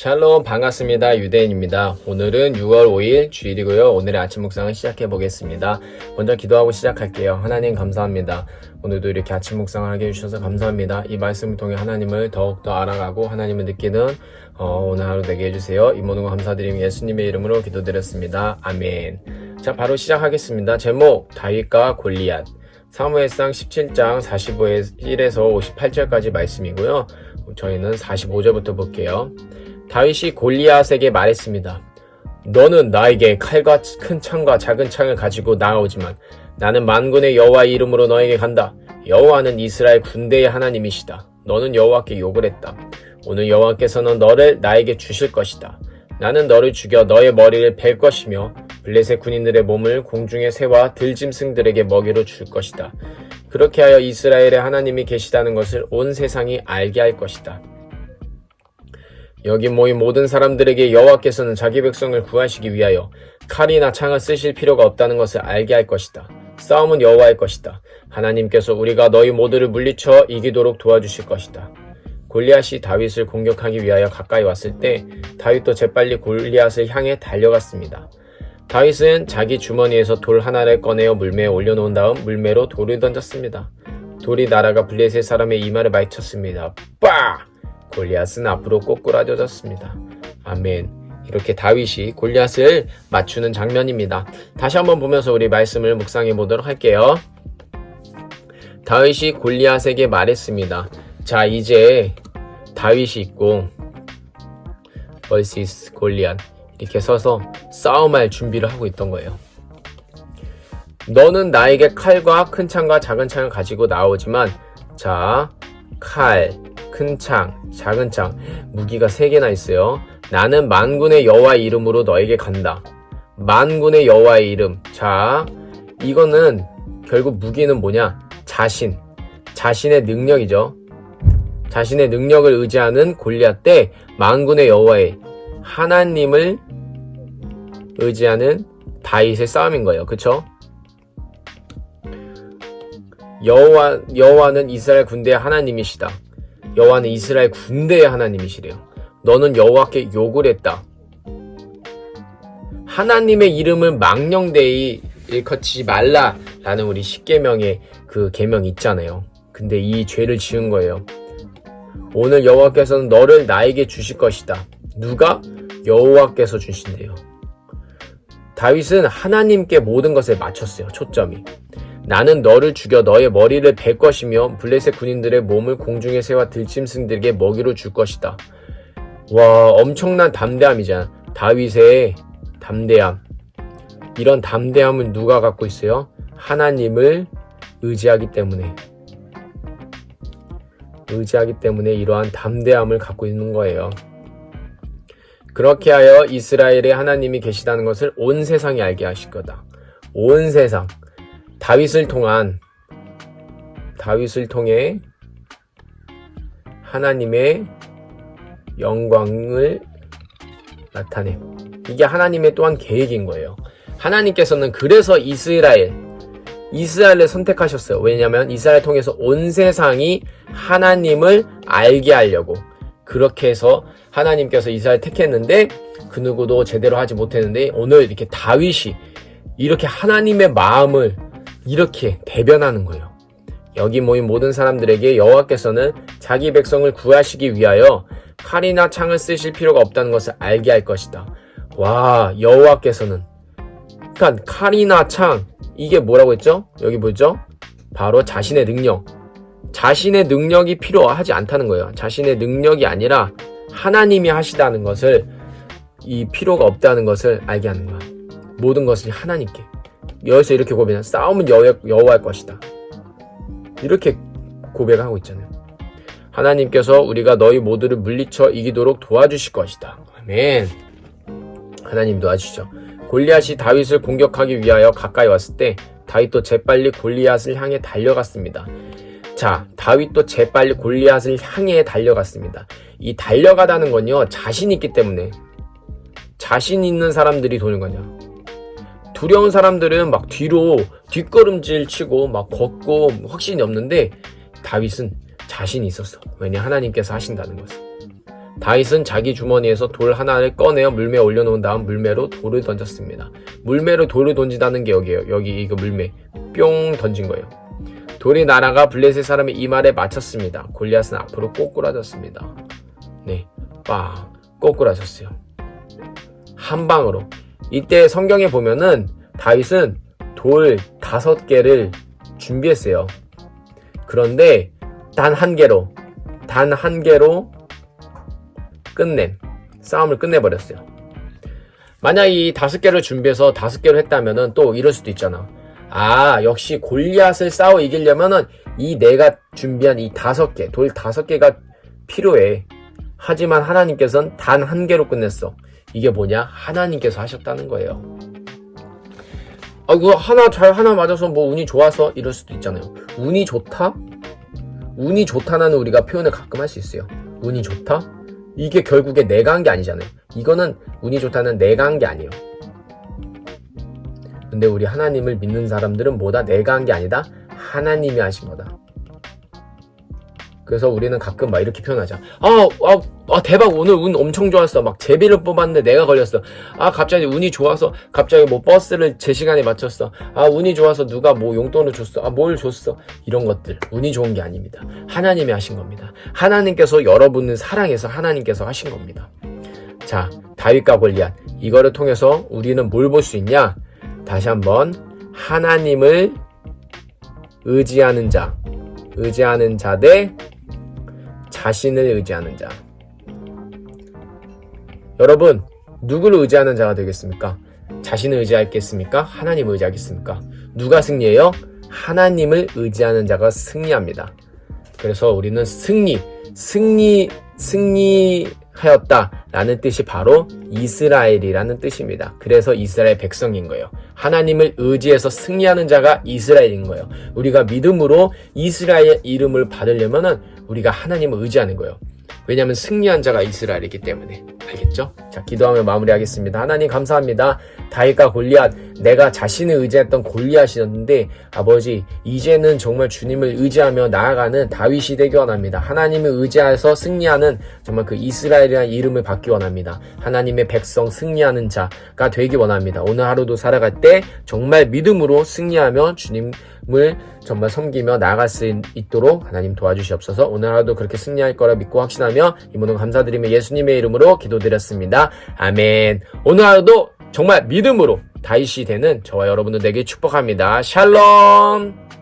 샬롬 반갑습니다. 유대인입니다. 오늘은 6월 5일 주일이고요. 오늘의 아침 묵상을 시작해 보겠습니다. 먼저 기도하고 시작할게요. 하나님 감사합니다. 오늘도 이렇게 아침 묵상을 하게 해주셔서 감사합니다. 이 말씀을 통해 하나님을 더욱더 알아가고 하나님을 느끼는 오늘 하루 되게 해주세요. 이 모든 거 감사드리며 예수님의 이름으로 기도드렸습니다. 아멘. 자, 바로 시작하겠습니다. 제목 다윗과 골리앗. 사무엘상 17장 45에서 58절까지 말씀이고요. 저희는 45절부터 볼게요. 다윗이 골리앗에게 말했습니다. 너는 나에게 칼과 큰 창과 작은 창을 가지고 나아오지만 나는 만군의 여호와의 이름으로 너에게 간다. 여호와는 이스라엘 군대의 하나님이시다. 너는 여호와께 욕을 했다. 오늘 여호와께서는 너를 나에게 주실 것이다. 나는 너를 죽여 너의 머리를 벨 것이며 블레셋 군인들의 몸을 공중의 새와 들짐승들에게 먹이로 줄 것이다. 그렇게 하여 이스라엘의 하나님이 계시다는 것을 온 세상이 알게 할 것이다. 여기 모인 모든 사람들에게 여호와께서는 자기 백성을 구하시기 위하여 칼이나 창을 쓰실 필요가 없다는 것을 알게 할 것이다. 싸움은 여호와의 것이다. 하나님께서 우리가 너희 모두를 물리쳐 이기도록 도와주실 것이다. 골리앗이 다윗을 공격하기 위하여 가까이 왔을 때 다윗도 재빨리 골리앗을 향해 달려갔습니다. 다윗은 자기 주머니에서 돌 하나를 꺼내어 물매에 올려놓은 다음 물매로 돌을 던졌습니다. 돌이 날아가 블레셋 사람의 이마를 맞췄습니다. 빡! 골리앗은 앞으로 꼬꾸라져졌습니다. 아멘. 이렇게 다윗이 골리앗을 맞추는 장면입니다. 다시 한번 보면서 우리 말씀을 묵상해 보도록 할게요. 다윗이 골리앗에게 말했습니다. 자, 이제 다윗이 있고 vs 골리앗 이렇게 서서 싸움할 준비를 하고 있던 거예요. 너는 나에게 칼과 큰 창과 작은 창을 가지고 나오지만 자, 칼, 큰 창, 작은 창, 무기가 3개나 있어요. 나는 만군의 여호와의 이름으로 너에게 간다. 만군의 여호와의 이름. 자, 이거는 결국 무기는 뭐냐? 자신의 능력이죠. 자신의 능력을 의지하는 골리앗 대 만군의 여호와의 하나님을 의지하는 다윗의 싸움인 거예요. 그쵸? 여호와는 이스라엘 군대의 하나님이시다. 여호와는 이스라엘 군대의 하나님이시래요. 너는 여호와께 욕을 했다. 하나님의 이름을 망령되이 일컫지 말라라는 우리 10계명의 그 계명이 있잖아요. 근데 이 죄를 지은 거예요. 오늘 여호와께서는 너를 나에게 주실 것이다. 누가? 여호와께서 주신대요. 다윗은 하나님께 모든 것을 맞췄어요. 초점이. 나는 너를 죽여 너의 머리를 벨 것이며 블레셋 군인들의 몸을 공중의 새와 들짐승들에게 먹이로 줄 것이다. 와, 엄청난 담대함이잖아. 다윗의 담대함. 이런 담대함을 누가 갖고 있어요? 하나님을 의지하기 때문에 이러한 담대함을 갖고 있는 거예요. 그렇게 하여 이스라엘의 하나님이 계시다는 것을 온 세상이 알게 하실 거다. 온 세상. 다윗을 통해 하나님의 영광을 나타내. 이게 하나님의 또한 계획인 거예요. 하나님께서는 그래서 이스라엘을 선택하셨어요. 왜냐하면 이스라엘 통해서 온 세상이 하나님을 알게 하려고. 그렇게 해서 하나님께서 이스라엘 택했는데 그 누구도 제대로 하지 못했는데 오늘 이렇게 다윗이 이렇게 하나님의 마음을 이렇게 대변하는 거예요. 여기 모인 모든 사람들에게 여호와께서는 자기 백성을 구하시기 위하여 칼이나 창을 쓰실 필요가 없다는 것을 알게 할 것이다. 와, 여호와께서는 그러니까 칼이나 창 이게 뭐라고 했죠? 여기 뭐죠? 바로 자신의 능력. 자신의 능력이 필요하지 않다는 거예요. 자신의 능력이 아니라 하나님이 하시다는 것을 이 필요가 없다는 것을 알게 하는 거야. 모든 것을 하나님께. 여기서 이렇게 고백하는 싸움은 여호와의 것이다. 이렇게 고백을 하고 있잖아요. 하나님께서 우리가 너희 모두를 물리쳐 이기도록 도와주실 것이다. 아멘. 하나님 도와주시죠. 골리앗이 다윗을 공격하기 위하여 가까이 왔을 때 다윗도 재빨리 골리앗을 향해 달려갔습니다. 자, 다윗도 재빨리 골리앗을 향해 달려갔습니다. 이 달려가다는 건요, 자신 있기 때문에. 자신 있는 사람들이 도는 거냐. 두려운 사람들은 막 뒤로 뒷걸음질 치고 막 걷고 확신이 없는데 다윗은 자신이 있었어. 왜냐? 하나님께서 하신다는 것을. 다윗은 자기 주머니에서 돌 하나를 꺼내어 물매에 올려놓은 다음 물매로 돌을 던졌습니다. 물매로 돌을 던진다는 게 여기에요. 여기 이거 물매 뿅 던진 거예요. 돌이 날아가 블레셋 사람의 이마에 맞췄습니다. 골리앗은 앞으로 꼬꾸라졌습니다. 네, 빵 꼬꾸라졌어요. 한 방으로. 이때 성경에 보면은 다윗은 돌 5개를 준비했어요. 그런데 단 한 개로 싸움을 끝내버렸어요. 만약 이 5개를 준비해서 5개로 했다면은 또 이럴 수도 있잖아. 역시 골리앗을 싸워 이기려면은 이 내가 준비한 이 5개, 돌 5개가 필요해. 하지만 하나님께서는 단 1개로 끝냈어. 이게 뭐냐? 하나님께서 하셨다는 거예요. 이거 하나 맞아서 뭐 운이 좋아서 이럴 수도 있잖아요. 운이 좋다? 운이 좋다는 우리가 표현을 가끔 할 수 있어요. 운이 좋다? 이게 결국에 내가 한 게 아니잖아요. 이거는 운이 좋다는 내가 한 게 아니에요. 근데 우리 하나님을 믿는 사람들은 뭐다? 내가 한 게 아니다. 하나님이 하신 거다. 그래서 우리는 가끔 막 이렇게 표현하자. 대박, 오늘 운 엄청 좋았어. 막 제비를 뽑았는데 내가 걸렸어. 갑자기 운이 좋아서 갑자기 뭐 버스를 제 시간에 맞췄어. 운이 좋아서 누가 뭐 용돈을 줬어. 뭘 줬어. 이런 것들 운이 좋은 게 아닙니다. 하나님이 하신 겁니다. 하나님께서 여러분을 사랑해서 하나님께서 하신 겁니다. 자, 다윗과 골리앗, 이거를 통해서 우리는 뭘 볼 수 있냐? 다시 한번 하나님을 의지하는 자 대 자신을 의지하는 자. 여러분, 누구를 의지하는 자가 되겠습니까? 자신을 의지하겠습니까? 하나님을 의지하겠습니까? 누가 승리해요? 하나님을 의지하는 자가 승리합니다. 그래서 우리는 승리하였다라는 뜻이 바로 이스라엘이라는 뜻입니다. 그래서 이스라엘 백성인 거예요. 하나님을 의지해서 승리하는 자가 이스라엘인 거예요. 우리가 믿음으로 이스라엘 이름을 받으려면은 우리가 하나님을 의지하는 거예요. 왜냐하면 승리한 자가 이스라엘이기 때문에. 알겠죠? 자, 기도하며 마무리하겠습니다. 하나님 감사합니다. 다윗과 골리앗, 내가 자신을 의지했던 골리앗이었는데 아버지, 이제는 정말 주님을 의지하며 나아가는 다윗이 되기 원합니다. 하나님을 의지해서 승리하는 정말 그 이스라엘이라는 이름을 받기 원합니다. 하나님의 백성 승리하는 자가 되기 원합니다. 오늘 하루도 살아갈 때 정말 믿음으로 승리하며 주님을 정말 섬기며 나아갈 수 있도록 하나님 도와주시옵소서. 오늘 하루도 그렇게 승리할 거라 믿고 확신하며 이 모든 감사드리며 예수님의 이름으로 기도드렸습니다. 아멘. 오늘 하루도 정말 믿음으로 다윗이 되는 저와 여러분들 되게 축복합니다. 샬롬.